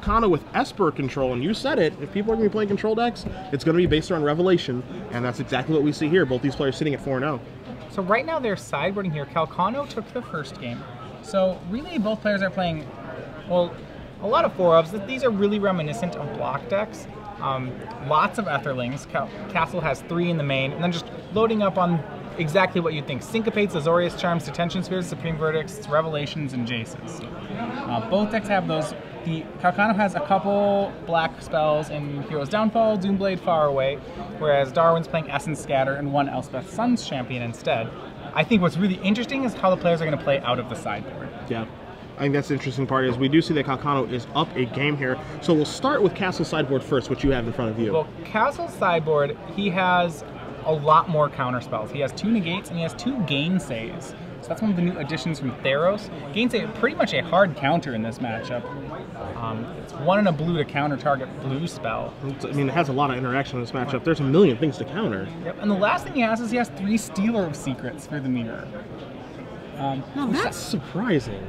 Calcano with Esper control, and you said it, if people are going to be playing control decks, it's going to be based around Revelation, and that's exactly what we see here. Both these players sitting at 4-0. So right now they're sideboarding here. Calcano took the first game. So really both players are playing, well, a lot of 4-ofs. These are really reminiscent of block decks. Lots of Etherlings. Kastle has 3 in the main, and then just loading up on exactly what you'd think. Syncopates, Azorius Charms, Detention Spheres, Supreme Verdicts, Revelations, and Jaces. Both decks have those. The Calcano has a couple black spells in Hero's Downfall, Doomblade, Far Away, whereas Darwin's playing Essence Scatter and 1 Elspeth Sun's Champion instead. I think what's really interesting is how the players are going to play out of the sideboard. Yeah. I think that's the interesting part is we do see that Calcano is up a game here. So we'll start with Castle's sideboard first, which you have in front of you. Well, Castle's sideboard, he has a lot more counter spells. He has 2 negates and he has 2 gainsays. So that's one of the new additions from Theros. Gainsay, pretty much a hard counter in this matchup. It's 1 and a blue to counter target blue spell. I mean, it has a lot of interaction in this matchup. There's a million things to counter. Yep, and the last thing he has is he has 3 Stealer of Secrets for the mirror. Now that's surprising.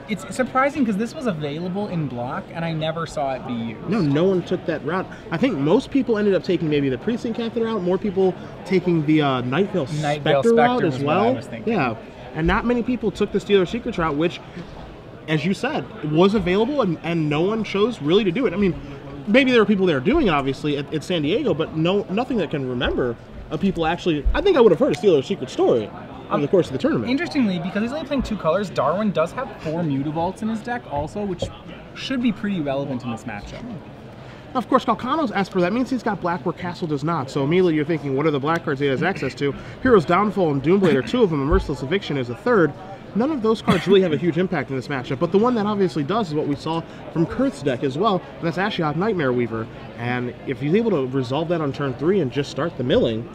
It's surprising because this was available in block and I never saw it be used. No one took that route. I think most people ended up taking maybe the Precinct Captain route, more people taking the Night Veil Spectre route as well. Yeah, and not many people took the Stealer Secrets route, which, as you said, was available and no one chose really to do it. I mean, maybe there were people there doing it, obviously, at San Diego, but nothing that can remember of people actually. I think I would have heard a Stealer Secret story over the course of the tournament. Interestingly, because he's only playing 2 colors, Darwin does have 4 Mutavaults in his deck also, which should be pretty relevant in this matchup. Of course, Calcano's Esper, that means he's got black where Kastle does not. So immediately you're thinking, what are the black cards he has access to? Hero's Downfall and Doomblade are 2 of them, and Merciless Eviction is a 3rd. None of those cards really have a huge impact in this matchup, but the one that obviously does is what we saw from Kurth's deck as well, and that's Ashiok Nightmare Weaver. And if he's able to resolve that on turn 3 and just start the milling,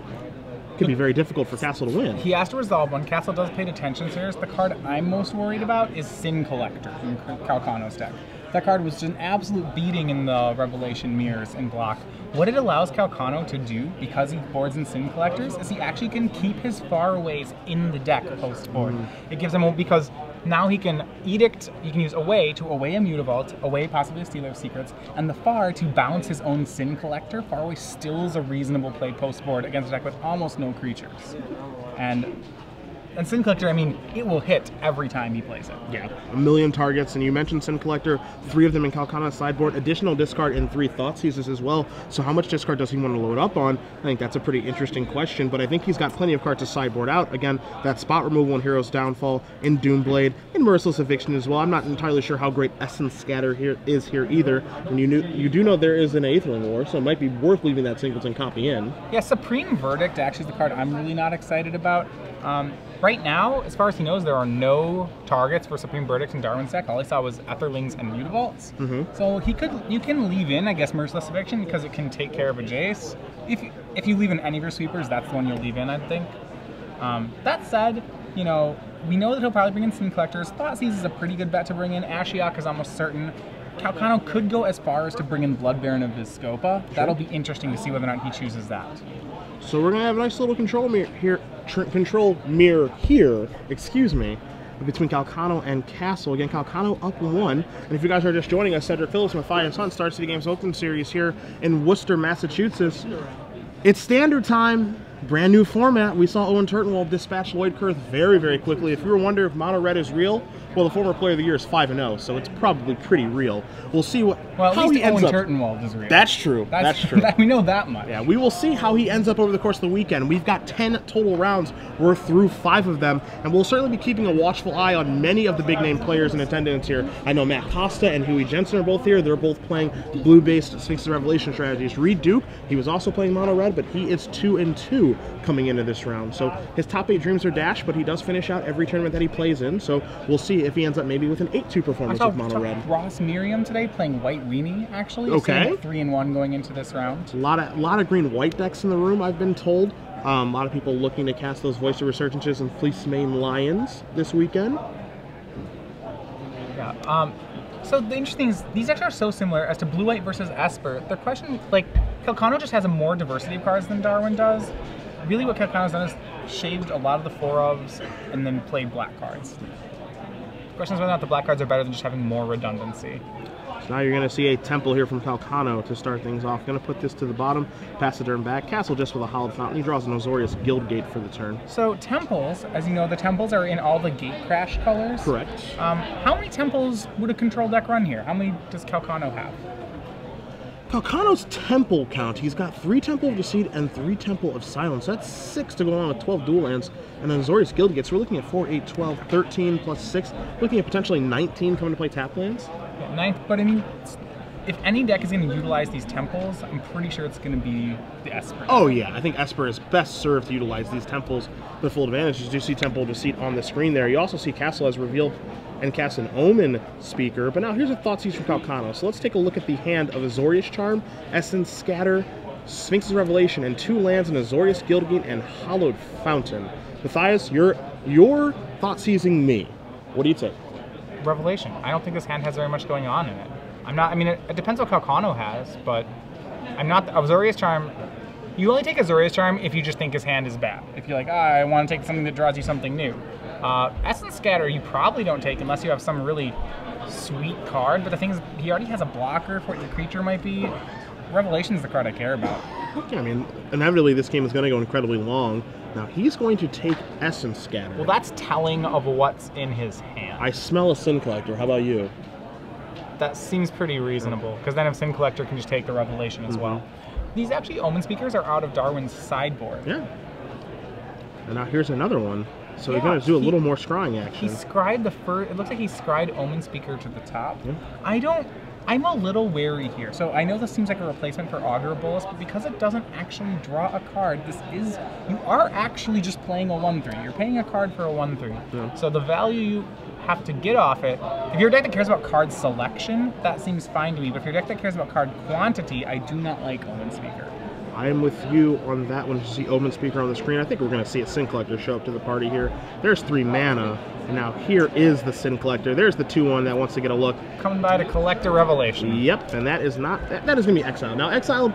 could be very difficult for Kastle to win. He has to resolve one. Kastle does pay Detention Spheres. The card I'm most worried about is Sin Collector from Calcano's deck. That card was just an absolute beating in the Revelation mirrors in block. What it allows Calcano to do, because he boards in Sin Collectors, is he actually can keep his Faraways in the deck post-board. It gives him, because now he can Edict, he can use Away to away a Mutavault, away possibly a Stealer of Secrets, and the Far to bounce his own Sin Collector. Faraway still is a reasonable play post-board against a deck with almost no creatures. And Sin Collector, I mean, it will hit every time he plays it. Yeah, a million targets, and you mentioned Sin Collector, 3 of them in Calcano's sideboard, additional discard in 3 Thoughtseizes as well. So how much discard does he want to load up on? I think that's a pretty interesting question, but I think he's got plenty of cards to sideboard out. Again, that spot removal in Hero's Downfall, in Doomblade, in Merciless Eviction as well. I'm not entirely sure how great Essence Scatter is here either, and you do know there is an Aetherling War, so it might be worth leaving that Singleton copy in. Yeah, Supreme Verdict actually is the card I'm really not excited about. Right now, as far as he knows, there are no targets for Supreme Verdict in Darwin's deck. All he saw was Etherlings and Mutavaults. So you can leave in, I guess, Merciless Eviction because it can take care of a Jace. If you leave in any of your sweepers, that's the one you'll leave in, I think. That said, we know that he'll probably bring in Sin Collectors. Thoughtseize is a pretty good bet to bring in. Ashiok is almost certain. Calcano could go as far as to bring in Blood Baron of Vizscopa. That'll be interesting to see whether or not he chooses that. So we're gonna have a nice little control mirror here, excuse me, between Calcano and Kastle. Again, Calcano up 1. And if you guys are just joining us, Cedric Phillips with Fire and Sun Star City Games Open Series here in Worcester, Massachusetts. It's standard time. Brand new format. We saw Owen Turtenwald dispatch Lloyd Kurth very, very quickly. If you were wondering if Mono Red is real, well, the former Player of the Year is 5-0, so it's probably pretty real. We'll see how he ends up. Turtenwald is real. That's true. That's true. We know that much. Yeah, we will see how he ends up over the course of the weekend. We've got 10 total rounds. We're through 5 of them, and we'll certainly be keeping a watchful eye on many of the big-name players in attendance here. I know Matt Costa and Huey Jensen are both here. They're both playing blue-based Sphinx of Revelation strategies. Reed Duke, he was also playing Mono Red, but he is 2-2 coming into this round. So his top 8 dreams are dashed, but he does finish out every tournament that he plays in. So we'll see if he ends up maybe with an 8-2 performance with Mono Red. Ross Miriam today playing White Weenie, actually. Okay. 3-1 going into this round. A lot of green-white decks in the room, I've been told. A lot of people looking to cast those Voice of Resurgences and Fleece Mane Lions this weekend. Yeah. So the interesting thing is, these decks are so similar as to Blue-White versus Esper. The question, Calcano just has a more diversity of cards than Darwin does. Really what Calcano's done is shaved a lot of the 4-ofs and then played black cards. The question is whether or not the black cards are better than just having more redundancy. Now you're going to see a Temple here from Calcano to start things off. Going to put this to the bottom, pass the turn back. Kastle just with a Hallowed Fountain. He draws an Azorius Guildgate for the turn. So Temples, as you know, the Temples are in all the Gate Crash colors. Correct. How many Temples would a control deck run here? How many does Calcano have? Calcano's Temple count, he's got 3 Temple of Deceit and 3 Temple of Silence. That's 6 to go on with 12 dual lands. And then Azorius Guildgates, we're looking at 4, 8, 12, 13 plus 6. Looking at potentially 19 coming to play tap lands. Yeah, 9, but I mean, if any deck is going to utilize these Temples, I'm pretty sure it's going to be the Esper. Oh yeah, I think Esper is best served to utilize these Temples to full advantage. You do see Temple of Deceit on the screen there. You also see Kastle has revealed and cast an Omen Speaker. But now here's a Thoughtseize from Calcano. So let's take a look at the hand of Azorius Charm, Essence Scatter, Sphinx's Revelation, and 2 lands in Azorius Guildgate and Hallowed Fountain. Matthias, you're Thoughtseizing me. What do you take? Revelation. I don't think this hand has very much going on in it. I'm not, I mean, it depends what Calcano has, but I'm not, Azorius Charm, you only take Azorius Charm if you just think his hand is bad. If you're like, I want to take something that draws you something new. Essence Scatter you probably don't take unless you have some really sweet card, but the thing is, he already has a blocker for what your creature might be. Revelation is the card I care about. Yeah, I mean, inevitably this game is going to go incredibly long. Now he's going to take Essence Scatter. Well, that's telling of what's in his hand. I smell a Sin Collector. How about you? That seems pretty reasonable, because then if Sin Collector can just take the Revelation as well. These actually Omen Speakers are out of Darwin's sideboard. Yeah. And now here's another one. So we're going to do a little more scrying action. He scryed the first, it looks like he scryed Omen Speaker to the top. Yeah. I'm a little wary here. So I know this seems like a replacement for Augur Bolus, but because it doesn't actually draw a card, you are actually just playing a 1/3. You're paying a card for a 1/3. Yeah. So the value you have to get off it, if you're a deck that cares about card selection, that seems fine to me. But if you're a deck that cares about card quantity, I do not like Omen Speaker. I am with you on that one. You see Omen Speaker on the screen. I think we're going to see a Sin Collector show up to the party here. There's 3 mana, and now here is the Sin Collector. There's the 2/1 that wants to get a look. Coming by to collect a Revelation. Yep, and that is not, that is going to be exiled. Now, exiled,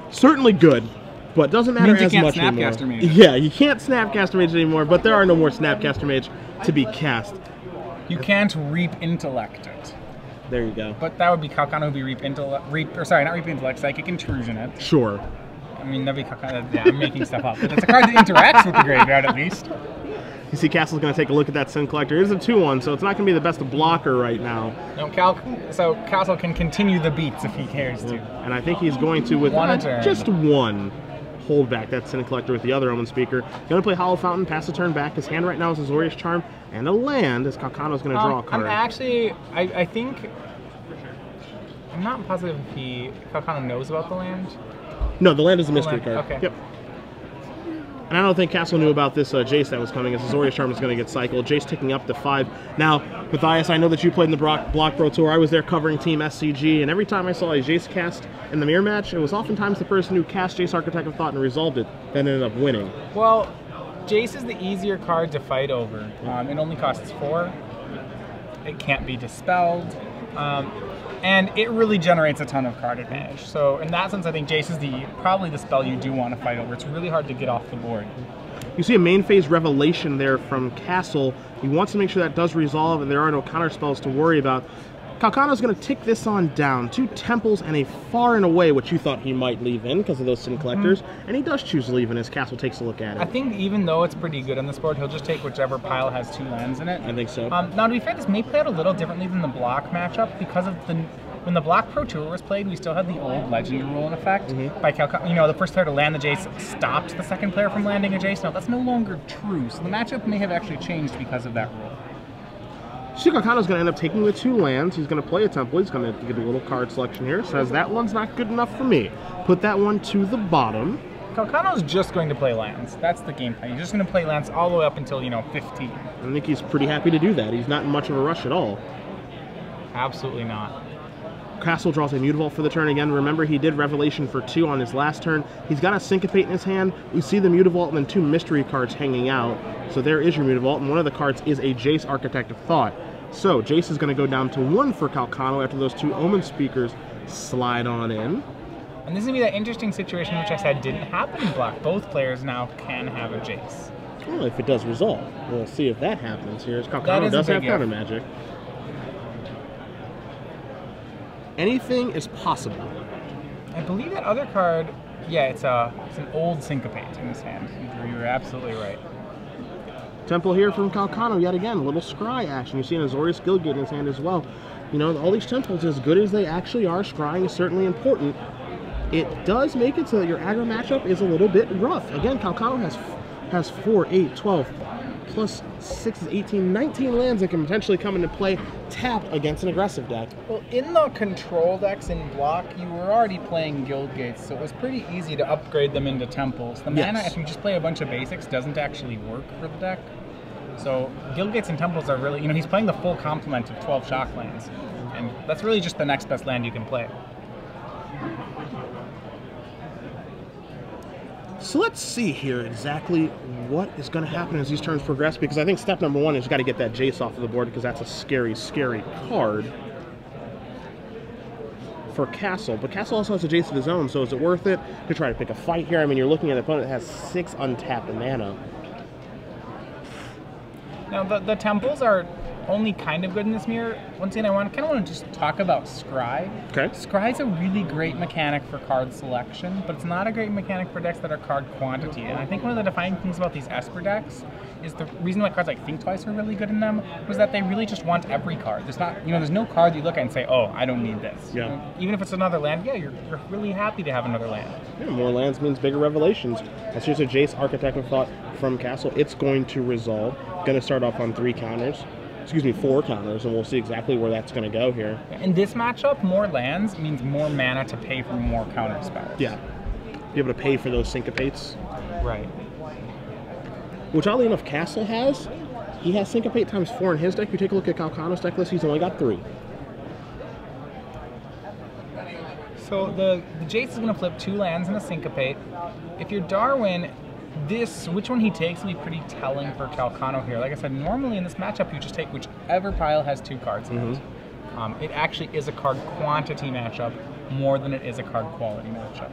certainly good, but doesn't matter as much anymore. Snapcaster Mage. Yeah, you can't Snapcaster Mage anymore, but there are no more Snapcaster Mage to be cast. You can't Reap Intellect it. There you go. But that would be Calcano would be Reap Intellect, not Reap Intellect, Psychic Intrusion it. Sure. I mean, that'd be Calcano, yeah, I'm making stuff up. But it's a card that interacts with the graveyard at least. You see Castle's going to take a look at that Sin Collector. It is a 2/1, so it's not going to be the best blocker right now. No, so Kastle can continue the beats if he cares to. And I think he's going to, with just 1, hold back that Sin Collector with the other Omen Speaker. Going to play Hallowed Fountain, pass the turn back. His hand right now is Azorius Charm and a land, as Calcano's going to draw a card. I think, I'm not positive if Calcano knows about the land. No, the land is a mystery card. Okay. Yep. And I don't think Kastle knew about this Jace that was coming, as Azorius Charm is going to get cycled. Jace ticking up to 5. Now, Matthias, I know that you played in the Block Pro Tour. I was there covering Team SCG, and every time I saw a Jace cast in the mirror match, it was oftentimes the person who cast Jace Architect of Thought and resolved it that ended up winning. Well, Jace is the easier card to fight over. It only costs 4. It can't be dispelled. And it really generates a ton of card advantage. So in that sense, I think Jace is probably the spell you do want to fight over. It's really hard to get off the board. You see a main phase Revelation there from Kastle. He wants to make sure that does resolve and there are no counter spells to worry about. Calcano's going to tick this on down. 2 Temples and a Far and Away, which you thought he might leave in because of those Sin Collectors. And he does choose to leave in as Kastle takes a look at it. I think even though it's pretty good on this board, he'll just take whichever pile has 2 lands in it. I think so. Now, to be fair, this may play out a little differently than the block matchup because of when the Block Pro Tour was played, we still had the old Legend rule in effect. By Calcano, you know, the first player to land the Jace stopped the second player from landing a Jace. Now, that's no longer true, so the matchup may have actually changed because of that rule. Calcano's going to end up taking the 2 lands. He's going to play a Temple. He's going to get a little card selection here. Says that one's not good enough for me. Put that one to the bottom. Calcano's just going to play lands. That's the game plan. He's just going to play lands all the way up until, 15. I think he's pretty happy to do that. He's not in much of a rush at all. Absolutely not. Kastle draws a Mutavault for the turn again. Remember, he did Revelation for 2 on his last turn. He's got a Syncopate in his hand. We see the Mutavault and then 2 mystery cards hanging out. So there is your Mutavault, and one of the cards is a Jace Architect of Thought. So Jace is going to go down to 1 for Calcano after those 2 Omen Speakers slide on in. And this is going to be that interesting situation which I said didn't happen in Black. Both players now can have a Jace. Well, if it does resolve. We'll see if that happens here. Calcano does have counter magic. Anything is possible. I believe that other card, yeah, it's an old Syncopate in his hand. You're absolutely right. Temple here from Calcano, yet again, a little scry action. You see an Azorius Guildgate in his hand as well. You know, all these temples, as good as they actually are, scrying is certainly important. It does make it so that your aggro matchup is a little bit rough. Again, Calcano has 4, 8, 12, plus 6 is 18, 19 lands that can potentially come into play tapped against an aggressive deck. Well, in the control decks in block, you were already playing Guildgates, so it was pretty easy to upgrade them into temples. The mana, if you just play a bunch of basics, doesn't actually work for the deck. So Guildgates and temples are really, you know, he's playing the full complement of 12 shock lands, and that's really just the next best land you can play. So let's see here exactly what is going to happen as these turns progress, because I think step number one is you got to get that Jace off of the board, because that's a scary, scary card for Kastle. But Kastle also has a Jace of his own, so is it worth it to try to pick a fight here? I mean, you're looking at an opponent that has 6 untapped mana. Now, the temples are only kind of good in this mirror. Once again, I kind of want to just talk about Scry. Okay. Scry is a really great mechanic for card selection, but it's not a great mechanic for decks that are card quantity. And I think one of the defining things about these Esper decks is the reason why cards like Think Twice are really good in them was that they really just want every card. There's not, you know, there's no card you look at and say, oh, I don't need this. Yeah. You know, even if it's another land, yeah, you're really happy to have another land. Yeah, more lands means bigger revelations. That's just a Jace Architect of Thought from Kastle. It's going to resolve. Going to start off on 4 counters, and we'll see exactly where that's going to go here. In this matchup, more lands means more mana to pay for more counter spells. Yeah. Be able to pay for those Syncopates. Right. Which, oddly enough, Kastle has. He has Syncopate times 4 in his deck. You take a look at Calcano's deck list, he's only got 3. So the Jace is going to flip 2 lands and a Syncopate. If you're Darwin, which one he takes will be pretty telling for Calcano here. Like I said, normally in this matchup, you just take whichever pile has 2 cards in it. It actually is a card quantity matchup more than it is a card quality matchup.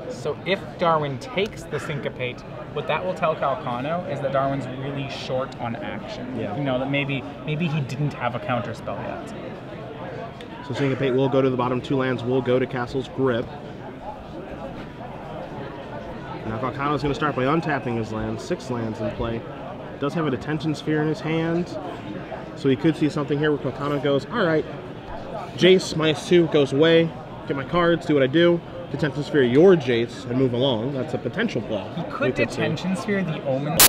So if Darwin takes the Syncopate, what that will tell Calcano is that Darwin's really short on action. Yeah. You know, that maybe he didn't have a counter spell yet. So Syncopate will go to the bottom 2 lands, will go to Castle's grip. Now Calcano's going to start by untapping his lands, 6 lands in play. Does have a Detention Sphere in his hand, so he could see something here where Calcano goes, all right, Jace, -2, goes away, get my cards, do what I do, Detention Sphere your Jace, and move along. That's a potential play. He could Detention Sphere the Omen